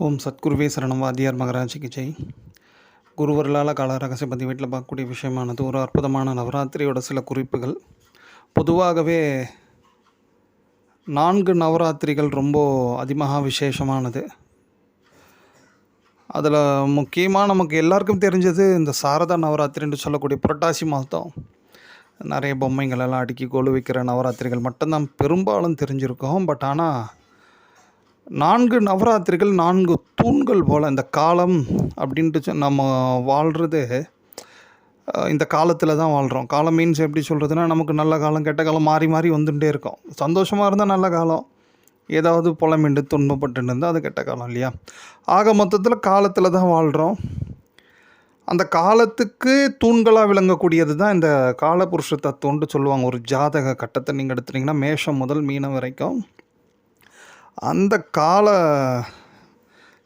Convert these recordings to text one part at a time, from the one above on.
ஓம் சத்குருவே சரணம். வாத்தியார் மகராஜிக்கு ஜெய். குருவர்களால் கால ரகசிய பற்றி வீட்டில் பார்க்கக்கூடிய விஷயமானது ஒரு அற்புதமான நவராத்திரியோட சில குறிப்புகள். பொதுவாகவே 4 நவராத்திரிகள் ரொம்ப அதிமகா விசேஷமானது. அதில் முக்கியமாக நமக்கு எல்லாருக்கும் தெரிஞ்சது இந்த சாரதா நவராத்திரின்னு சொல்லக்கூடிய புரட்டாசி மாதம் நிறைய பொம்மைகள் எல்லாம் அடுக்கி கொலு வைக்கிற நவராத்திரிகள் மட்டும்தான் பெரும்பாலும் தெரிஞ்சிருக்கோம். பட் ஆனால் 4 நவராத்திரிகள் 4 தூண்கள் போல் இந்த காலம் அப்படின்ட்டு நம்ம வாழ்கிறது இந்த காலத்தில் தான் வாழ்கிறோம். காலம் மீன்ஸ் எப்படி சொல்கிறதுனா, நமக்கு நல்ல காலம் கெட்ட காலம் மாறி மாறி வந்துகிட்டே இருக்கும். சந்தோஷமாக இருந்தால் நல்ல காலம், ஏதாவது புலமிண்டு துன்பப்பட்டு இருந்தால் அது கெட்ட காலம் இல்லையா? ஆக மொத்தத்தில் காலத்தில் தான் வாழ்கிறோம். அந்த காலத்துக்கு தூண்களாக விளங்கக்கூடியது தான் இந்த காலபுருஷ தத்துவம்னு சொல்லுவாங்க. ஒரு ஜாதக கட்டத்தை நீங்கள் எடுத்துட்டிங்கன்னா மேஷம் முதல் மீனம் வரைக்கும் அந்த கால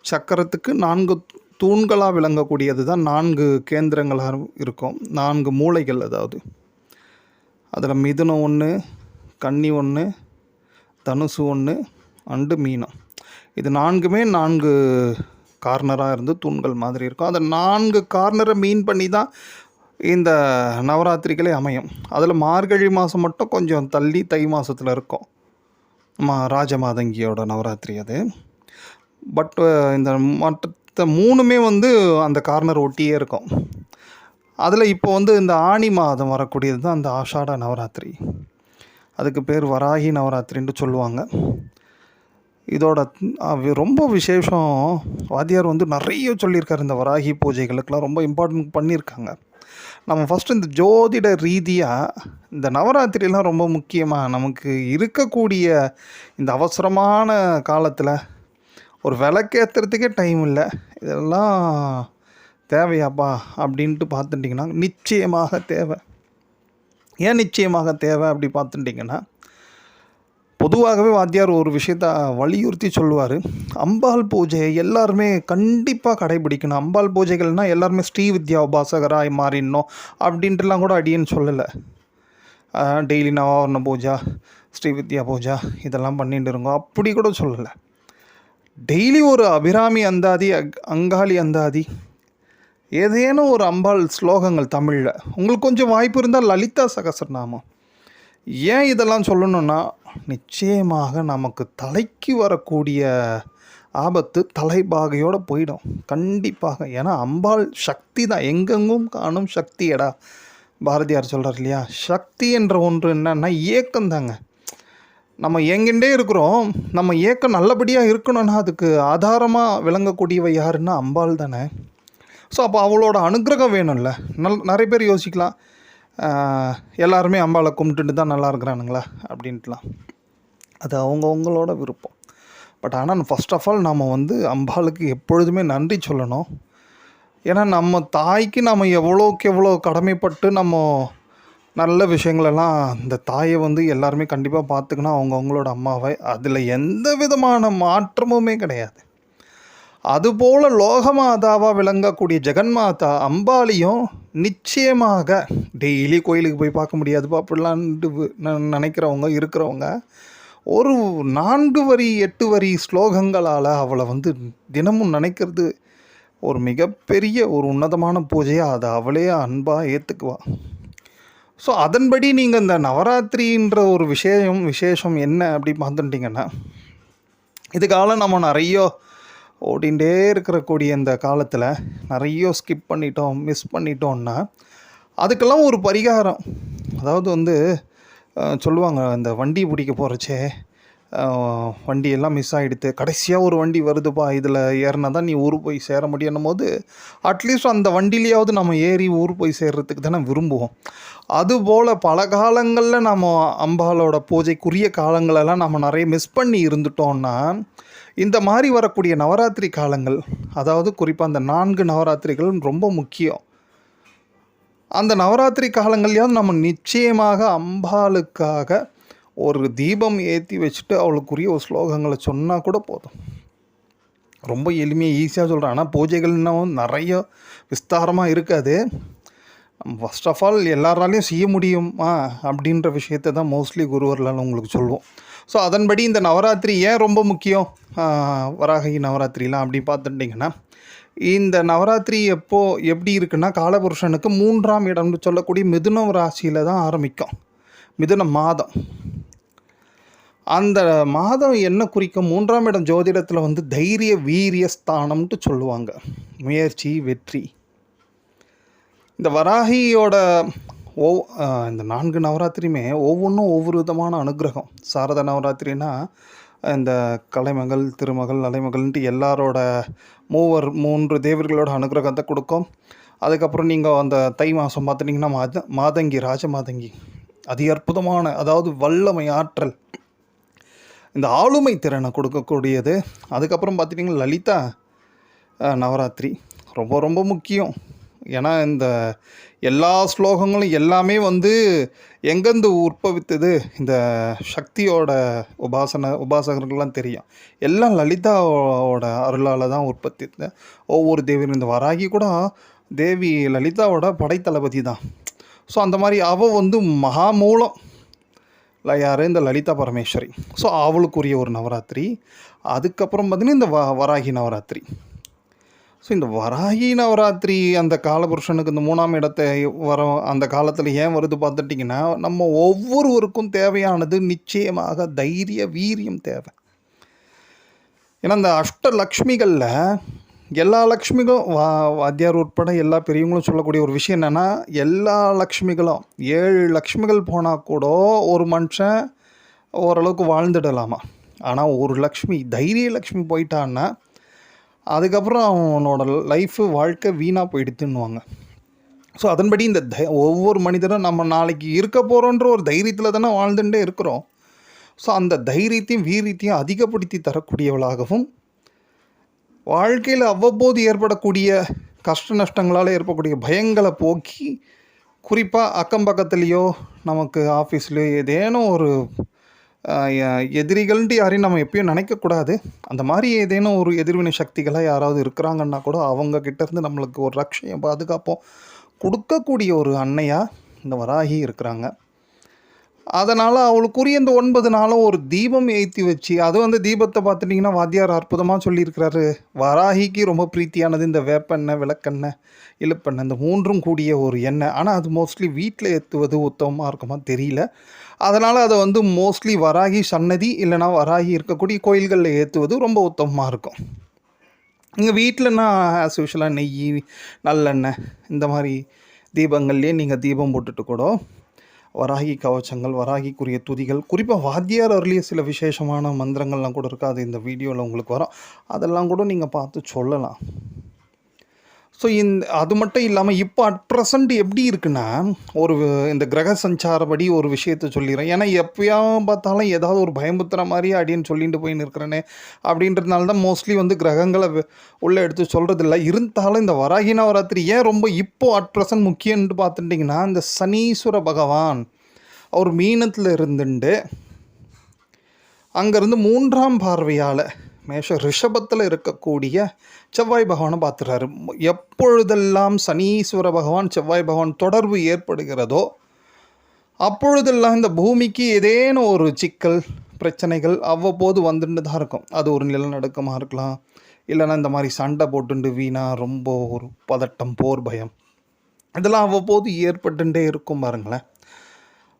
சக்கரத்துக்கு 4 தூண்களாக விளங்கக்கூடியது தான் 4 கேந்திரங்களாக இருக்கும். 4 மூளைகள். அதாவது அதில் மிதுனம் 1, கன்னி 1, தனுசு 1 அண்டு மீனம். இது 4மே 4 கார்னராக இருந்து தூண்கள் மாதிரி இருக்கும். அந்த 4 கார்னரை மீன் பண்ணி தான் இந்த நவராத்திரிகளே அமையும். அதில் மார்கழி மாதம் மட்டும் கொஞ்சம் தள்ளி தை மாதத்தில் இருக்கும். ராஜமாதங்கியோட நவராத்திரி அது. பட் இந்த மற்ற 3மே அந்த கார்னர் ஒட்டியே இருக்கும். அதில் இப்போ இந்த ஆனி மாதம் வரக்கூடியது தான் அந்த ஆஷாட நவராத்திரி. அதுக்கு பேர் வராகி நவராத்திரின்னு சொல்லுவாங்க. இதோட ரொம்ப விசேஷம். வாத்தியார் நிறைய சொல்லியிருக்காரு. இந்த வராகி பூஜைகளுக்கெல்லாம் ரொம்ப இம்பார்ட்டன்ட் பண்ணியிருக்காங்க. நம்ம ஃபஸ்ட்டு இந்த ஜோதிட ரீதியாக இந்த நவராத்திரிலாம் ரொம்ப முக்கியமாக நமக்கு இருக்கக்கூடிய இந்த அவசரமான காலத்தில் ஒரு விளக்கேற்றுறதுக்கே டைம் இல்லை. இதெல்லாம் தேவையாப்பா அப்படின்ட்டு பார்த்துட்டிங்கன்னா நிச்சயமாக தேவை. ஏன் நிச்சயமாக தேவை அப்படி பார்த்துட்டிங்கன்னா, பொதுவாகவே வாத்தியார் ஒரு விஷயத்த வலியுறுத்தி சொல்லுவார். அம்பாள் பூஜையை எல்லாருமே கண்டிப்பாக கடைபிடிக்கணும். அம்பாள் பூஜைகள்னால் எல்லாருமே ஸ்ரீவித்யா உபாசகராக மாறிடணும் அப்படின்ட்டுலாம் கூட அடியேன்னு சொல்லலை. டெய்லி நவாவரண பூஜா, ஸ்ரீவித்யா பூஜா இதெல்லாம் பண்ணிட்டு இருங்கோ அப்படி கூட சொல்லலை. டெய்லி ஒரு அபிராமி அந்தாதி, அங்காளி அந்தாதி, ஏதேனும் ஒரு அம்பாள் ஸ்லோகங்கள் தமிழில். உங்களுக்கு கொஞ்சம் வாய்ப்பு இருந்தால் லலிதா சகஸ்ரநாமம். ஏன் இதெல்லாம் சொல்லணுன்னா, நிச்சயமாக நமக்கு தலைக்கு வரக்கூடிய ஆபத்து தலைபாகையோடு போயிடும் கண்டிப்பாக. ஏன்னா அம்பாள் சக்தி தான், எங்கெங்கும் காணும் சக்தி எடா பாரதியார் சொல்கிறார் இல்லையா? சக்தி என்ற ஒன்று என்னன்னா ஏக்கம் தாங்க. நம்ம இயங்கின்றே இருக்கிறோம். நம்ம ஏக்கம் நல்லபடியாக இருக்கணும்னா அதுக்கு ஆதாரமாக விளங்கக்கூடியவை யாருன்னா அம்பாள் தானே. ஸோ அப்போ அவளோட அனுகிரகம் வேணும்ல. நிறைய பேர் யோசிக்கலாம், எல்லாருமே அம்பாளை கும்பிட்டுட்டு தான் நல்லா இருக்கிறானுங்களா அப்படின்ட்டுலாம். அது அவங்களோட விருப்பம். பட் ஆனால் ஃபஸ்ட் ஆஃப் ஆல் நம்ம அம்பாளுக்கு எப்பொழுதுமே நன்றி சொல்லணும். ஏன்னா நம்ம தாய்க்கு நம்ம எவ்வளோக்கு எவ்வளோ கடமைப்பட்டு நம்ம நல்ல விஷயங்களெல்லாம் இந்த தாயை எல்லாருமே கண்டிப்பாக பார்த்துக்கணும். அவங்களோட அம்மாவை. அதில் எந்த விதமான மாற்றமுமே கிடையாது. அதுபோல் லோகமாதாவாக விளங்கக்கூடிய ஜெகன்மாதா அம்பாளையும் நிச்சயமாக டெய்லி கோயிலுக்கு போய் பார்க்க முடியாதுப்பா அப்படிலான்ட்டு நினைக்கிறவங்க இருக்கிறவங்க ஒரு 4 வரி 8 வரி ஸ்லோகங்களால் அவளை தினமும் நினைக்கிறது ஒரு மிகப்பெரிய ஒரு உன்னதமான பூஜையாக அதை அவளே அன்பாக ஏற்றுக்குவாள். ஸோ அதன்படி நீங்கள் இந்த நவராத்திரின்ற ஒரு விசேஷம் என்ன அப்படி பார்த்துட்டிங்கன்னா, இதுக்காக நம்ம நிறைய ஓடிண்டே இருக்கக்கூடிய இந்த காலத்தில் நிறைய ஸ்கிப் பண்ணிட்டோம், மிஸ் பண்ணிட்டோம்னா அதுக்கெல்லாம் ஒரு பரிகாரம். அதாவது சொல்லுவாங்க, இந்த வண்டி பிடிக்க போகிறச்சே வண்டியெல்லாம் மிஸ் ஆகிடுது, கடைசியாக ஒரு வண்டி வருதுப்பா, இதில் ஏறினா தான் நீ ஊர் போய் சேர முடியும் போது அட்லீஸ்ட் அந்த வண்டியிலையாவது நம்ம ஏறி ஊர் போய் சேர்கிறதுக்கு தானே விரும்புவோம். அதுபோல் பல காலங்களில் நம்ம அம்பாளோட பூஜைக்குரிய காலங்களெல்லாம் நம்ம நிறைய மிஸ் பண்ணி இருந்துட்டோம்னா இந்த மாதிரி வரக்கூடிய நவராத்திரி காலங்கள், அதாவது குறிப்பாக அந்த 4 நவராத்திரிகள் ரொம்ப முக்கியம். அந்த நவராத்திரி காலங்கள்லையாவது நம்ம நிச்சயமாக அம்பாளுக்காக ஒரு தீபம் ஏற்றி வச்சுட்டு அவளுக்குரிய ஒரு ஸ்லோகங்களை சொன்னால் கூட போதும். ரொம்ப எளிமையாக ஈஸியாக சொல்கிறேன். ஆனால் பூஜைகள் இன்னும் நிறைய விஸ்தாரமாக இருக்காது. ஃபஸ்ட் ஆஃப் ஆல் எல்லாராலையும் செய்ய முடியுமா அப்படின்ற விஷயத்தை தான் மோஸ்ட்லி குருவர்களால் உங்களுக்கு சொல்லுவோம். ஸோ அதன்படி இந்த நவராத்திரி ஏன் ரொம்ப முக்கியம், வராகி நவராத்திரிலாம் அப்படி பார்த்துட்டிங்கன்னா, இந்த நவராத்திரி எப்படி இருக்குன்னா, காலபுருஷனுக்கு 3ஆம் இடம்னு சொல்லக்கூடிய மிதுனம் ராசியில் தான் ஆரம்பிக்கும். மிதுன மாதம். அந்த மாதம் என்ன குறிக்கும்? 3ஆம் இடம் ஜோதிடத்தில் வந்து தைரிய வீரிய ஸ்தானம்ட்டு சொல்லுவாங்க. முயற்சி, வெற்றி. இந்த வராகியோட இந்த 4 நவராத்திரியுமே ஒவ்வொன்றும் ஒவ்வொரு விதமான அனுகிரகம். சாரத நவராத்திரினா இந்த கலைமகள், திருமகள், அலைமகள்ன்ட்டு எல்லாரோட 3 தேவர்களோட அனுகிரகத்தை கொடுக்கும். அதுக்கப்புறம் நீங்கள் அந்த தை மாதம் பார்த்துட்டிங்கன்னா மாதங்கி, ராஜமாதங்கி, அதி அற்புதமான, அதாவது வல்லமை, ஆற்றல், இந்த ஆளுமை திறனை கொடுக்கக்கூடியது. அதுக்கப்புறம் பார்த்துட்டிங்கன்னா லலிதா நவராத்திரி ரொம்ப ரொம்ப முக்கியம். ஏன்னா இந்த எல்லா ஸ்லோகங்களும் எல்லாமே வந்து எங்கேருந்து உற்பவித்தது, இந்த சக்தியோட உபாசகர்கள்லாம் தெரியும். எல்லாம் லலிதாவோட அருளால் தான் உற்பத்தி. ஒவ்வொரு தேவியும் இந்த வராகி கூட தேவி லலிதாவோட படைத்தளபதி தான். ஸோ அந்த மாதிரி அவள் வந்து மகாமூலம் யார், இந்த லலிதா பரமேஸ்வரி. ஸோ அவளுக்குரிய ஒரு நவராத்திரி. அதுக்கப்புறம் பார்த்திங்கன்னா இந்த வராகி நவராத்திரி. ஸோ இந்த வராகி நவராத்திரி அந்த காலபுருஷனுக்கு இந்த 3ஆம் இடத்தை அந்த காலத்தில் ஏன் வருது பார்த்துட்டிங்கன்னா, நம்ம ஒவ்வொருவருக்கும் தேவையானது நிச்சயமாக தைரிய வீரியம் தேவை. ஏன்னா இந்த அஷ்டலக்ஷ்மிகளில் எல்லா லக்ஷ்மிகளும் வாத்தியார் உட்பட எல்லா பெரியவங்களும் சொல்லக்கூடிய ஒரு விஷயம் என்னென்னா, எல்லா லக்ஷ்மிகளும் 7 லக்ஷ்மிகள் போனால் கூட ஒரு மனுஷன் ஓரளவுக்கு வாழ்ந்துடலாமா. ஆனால் ஒரு லக்ஷ்மி, தைரிய லக்ஷ்மி போயிட்டான்னா அதுக்கப்புறம் அவனோட லைஃபு, வாழ்க்கை வீணாக போயிடுத்துன்னுவாங்க. ஸோ அதன்படி இந்த ஒவ்வொரு மனிதரும் நம்ம நாளைக்கு இருக்க போகிறோன்ற ஒரு தைரியத்தில் தானே வாழ்ந்துட்டே இருக்கிறோம். ஸோ அந்த தைரியத்தையும் வீரியத்தையும் அதிகப்படுத்தி தரக்கூடியவளாகவும், வாழ்க்கையில் அவ்வப்போது ஏற்படக்கூடிய கஷ்ட நஷ்டங்களால் ஏற்படக்கூடிய பயங்களை போக்கி, குறிப்பாக அக்கம் பக்கத்துலேயோ நமக்கு ஆஃபீஸ்லேயோ ஏதேனும் ஒரு எதிரிகள்ன்ட்டு யாரையும் நம்ம எப்பயும் நினைக்கக்கூடாது. அந்த மாதிரி ஏதேனும் ஒரு எதிர்வினை சக்திகளாக யாராவது இருக்கிறாங்கன்னா கூட அவங்கக்கிட்டேருந்து நம்மளுக்கு ஒரு ரட்சையும் பாதுகாப்பும் கொடுக்கக்கூடிய ஒரு அன்னையாக இந்த வராகி இருக்கிறாங்க. அதனால் அவளுக்குரிய இந்த 9 நாளும் ஒரு தீபம் ஏற்றி வச்சு, அது வந்து தீபத்தை பார்த்துட்டிங்கன்னா வாத்தியார் அற்புதமாக சொல்லியிருக்கிறாரு. வராகிக்கு ரொம்ப பிரீத்தியானது இந்த வேப்பெண்ணெய், விளக்கெண்ணெய், இழுப்பெண்ணெய், இந்த 3ம் கூடிய ஒரு எண்ணெய். ஆனால் அது மோஸ்ட்லி வீட்டில் ஏற்றுவது உத்தமமாக இருக்குமா தெரியல. அதனால் அதை வந்து மோஸ்ட்லி வராகி சன்னதி இல்லைனா வராகி இருக்கக்கூடிய கோயில்களில் ஏற்றுவது ரொம்ப உத்தமமாக இருக்கும். நீங்கள் வீட்டிலன்னா ஆஸ் யூஷுவலாக நெய், நல்லெண்ணெய் இந்த மாதிரி தீபங்கள்லேயே நீங்கள் தீபம் போட்டுட்டு கூட வராகி கவச்சங்கள், வராகிக்குரிய துதிகள், குறிப்பாக வாத்தியார் அருளிய சில விசேஷமான மந்திரங்கள்லாம் கூட இருக்குது. அது இந்த வீடியோவில் உங்களுக்கு வரும். அதெல்லாம் கூட நீங்கள் பார்த்து சொல்லலாம். ஸோ அது மட்டும் இல்லாமல் இப்போ அட் ப்ரெசண்ட் எப்படி இருக்குன்னா, இந்த கிரக சஞ்சாரப்படி ஒரு விஷயத்தை சொல்லிடுறேன். ஏன்னா எப்போயும் பார்த்தாலும் ஏதாவது ஒரு பயமுத்துற மாதிரி அப்படின்னு சொல்லிட்டு போயின்னு இருக்கிறேனே அப்படின்றதுனால தான் மோஸ்ட்லி வந்து கிரகங்களை உள்ளே எடுத்து சொல்கிறதில்ல. இருந்தாலும் இந்த வராகி நவராத்திரி ஏன் ரொம்ப இப்போது அட் ப்ரெசண்ட் முக்கியம்னு பார்த்துட்டிங்கன்னா, இந்த சனீஸ்வர பகவான் அவர் மீனத்தில் இருந்துட்டு அங்கேருந்து 3ஆம் பார்வையால் ரிஷபத்தில் இருக்கக்கூடிய செவ்வாய் பகவானை பார்த்துறாரு. எப்பொழுதெல்லாம் சனீஸ்வர பகவான், செவ்வாய் பகவான் தொடர்பு ஏற்படுகிறதோ அப்பொழுதெல்லாம் இந்த பூமிக்கு ஏதேனும் ஒரு சிக்கல், பிரச்சனைகள் அவ்வப்போது வந்துட்டு தான் இருக்கும். அது ஒரு நிலநடுக்கமாக இருக்கலாம், இல்லைன்னா இந்த மாதிரி சண்டை போட்டுண்டு வீணாக ரொம்ப ஒரு பதட்டம், போர், பயம், இதெல்லாம் அவ்வப்போது ஏற்பட்டுட்டே இருக்கும் பாருங்களேன்.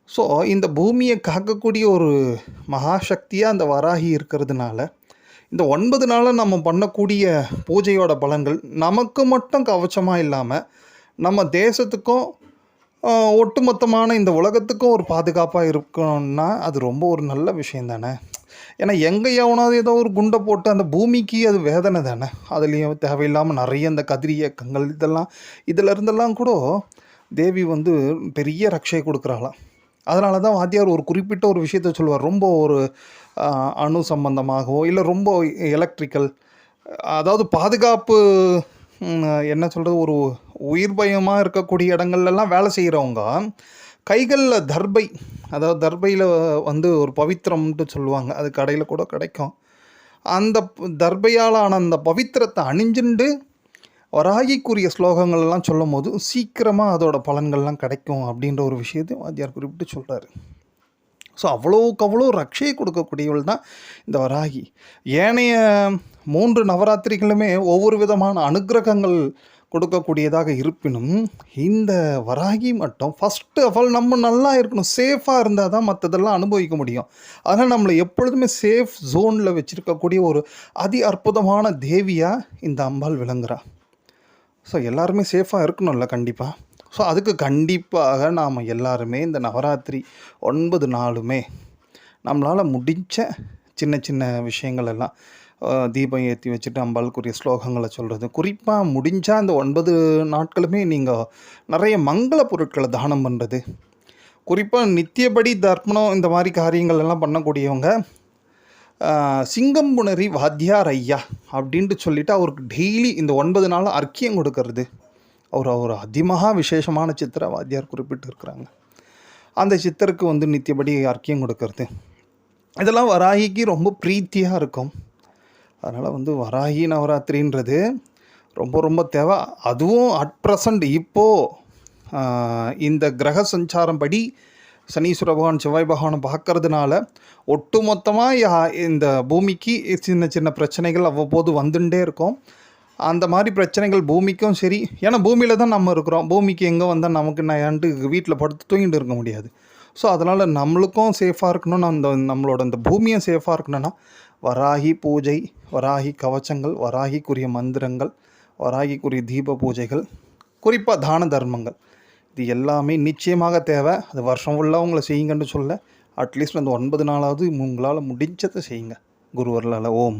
ஸோ இந்த பூமியை காக்கக்கூடிய ஒரு மகாசக்தியாக அந்த வராகி இருக்கிறதுனால இந்த 9 நாளில் நம்ம பண்ணக்கூடிய பூஜையோட பலன்கள் நமக்கு மட்டும் கவச்சமாக இல்லாமல் நம்ம தேசத்துக்கும் ஒட்டுமொத்தமான இந்த உலகத்துக்கும் ஒரு பாதுகாப்பாக இருக்கணும்னா அது ரொம்ப ஒரு நல்ல விஷயம் தானே. ஏன்னா எங்கே எவனாவது ஏதோ ஒரு குண்டை போட்டு அந்த பூமிக்கு அது வேதனை தானே. அதுலேயும் தேவையில்லாமல் நிறைய இந்த கதிரி இயக்கங்கள் இதிலருந்தெல்லாம் கூட தேவி வந்து பெரிய ரட்சையை கொடுக்குறாளாம். அதனால தான் வாத்தியார் ஒரு குறிப்பிட்ட ஒரு விஷயத்த சொல்லுவார். ரொம்ப ஒரு அணு சம்பந்தமாகவோ இல்லை ரொம்ப எலக்ட்ரிக்கல், அதாவது பாதுகாப்பு, என்ன சொல்கிறது, ஒரு உயிர் பயமாக இருக்கக்கூடிய இடங்கள்லாம் வேலை செய்கிறவங்க கைகளில் தர்பை, அதாவது தர்பையில் வந்து ஒரு பவித்திரம்ன்ட்டு சொல்லுவாங்க, அது கடையில் கூட கிடைக்கும். அந்த தர்பையால் ஆன அந்த பவித்திரத்தை அணிஞ்சுண்டு வராகிக்குரிய ஸ்லோகங்கள்லாம் சொல்லும் போது சீக்கிரமாக அதோட பலன்கள்லாம் கிடைக்கும் அப்படின்ற ஒரு விஷயத்தையும் வாத்தியார் குறிப்பிட்டு சொல்கிறாரு. ஸோ அவ்வளோக்கு அவ்வளோ ரட்சையை கொடுக்கக்கூடியவள் தான் இந்த வராகி. ஏனைய 3 நவராத்திரிகளுமே ஒவ்வொரு விதமான அனுக்கிரகங்கள் கொடுக்கக்கூடியதாக இருப்பினும் இந்த வராகி மட்டும் ஃபஸ்ட்டு ஆஃப் ஆல் நம்ம நல்லா இருக்கணும், சேஃபாக இருந்தால் தான் மற்றதெல்லாம் அனுபவிக்க முடியும். அதனால் நம்மளை எப்பொழுதுமே சேஃப் ஜோனில் வச்சுருக்கக்கூடிய ஒரு அதி அற்புதமான தேவியாக இந்த அம்பாள் விளங்குறா. ஸோ எல்லாருமே சேஃபாக இருக்கணும்ல கண்டிப்பாக. ஸோ அதுக்கு கண்டிப்பாக நாம் எல்லாருமே இந்த நவராத்திரி 9 நாளுமே நம்மளால் முடிஞ்ச சின்ன சின்ன விஷயங்கள் எல்லாம் தீபம் ஏற்றி வச்சுட்டு அம்பாளுக்குரிய ஸ்லோகங்களை சொல்கிறது, குறிப்பாக முடிஞ்சால் இந்த 9 நாட்களுமே நீங்கள் நிறைய மங்கள பொருட்களை தானம் பண்ணுறது, குறிப்பாக நித்தியபடி தர்ப்பணம் இந்த மாதிரி காரியங்கள் எல்லாம் பண்ணக்கூடியவங்க சிங்கம்புணரி வாத்தியார் ஐயா அப்படின்ட்டு சொல்லிவிட்டு அவருக்கு டெய்லி இந்த 9 நாள் அர்க்கியம் கொடுக்கறது. அவர் அதிமகா விசேஷமான சித்திரை வாத்தியார் குறிப்பிட்டு இருக்கிறாங்க. அந்த சித்தருக்கு வந்து நித்தியபடி அர்க்கியம் கொடுக்கறது, இதெல்லாம் வராகிக்கு ரொம்ப பிரீத்தியாக இருக்கும். அதனால் வந்து வராகி நவராத்திரின்றது ரொம்ப ரொம்ப தேவை. அதுவும் அட் ப்ரெசண்ட் இப்போது இந்த கிரக சஞ்சாரம் படி சனீஸ்வர பகவான் செவ்வாய் பகவானை பார்க்கறதுனால ஒட்டுமொத்தமாக இந்த பூமிக்கு சின்ன சின்ன பிரச்சனைகள் அவ்வப்போது வந்துட்டே இருக்கும். அந்த மாதிரி பிரச்சனைகள் பூமிக்கும் சரி, ஏன்னா பூமியில் தான் நம்ம இருக்கிறோம், பூமிக்கு எங்கே வந்தால் நமக்கு நான் வீட்டில் படுத்து தூங்கிட்டு இருக்க முடியாது. ஸோ அதனால் நம்மளுக்கும் சேஃபாக இருக்கணும்னு நம்மளோட இந்த பூமியும் சேஃபாக இருக்கணும்னா வராகி பூஜை, வராகி கவச்சங்கள், வராகிக்குரிய மந்திரங்கள், வராகிக்குரிய தீப பூஜைகள், குறிப்பாக தான தர்மங்கள், இது எல்லாமே நிச்சயமாக தேவை. அது வருஷம் ஃபுல்லாக உங்களை செய்யுங்கன்னு சொல்ல, அட்லீஸ்ட் அந்த 9 நாளாவது உங்களால் முடிஞ்சதை செய்யுங்க குருவர்களால். ஓம்.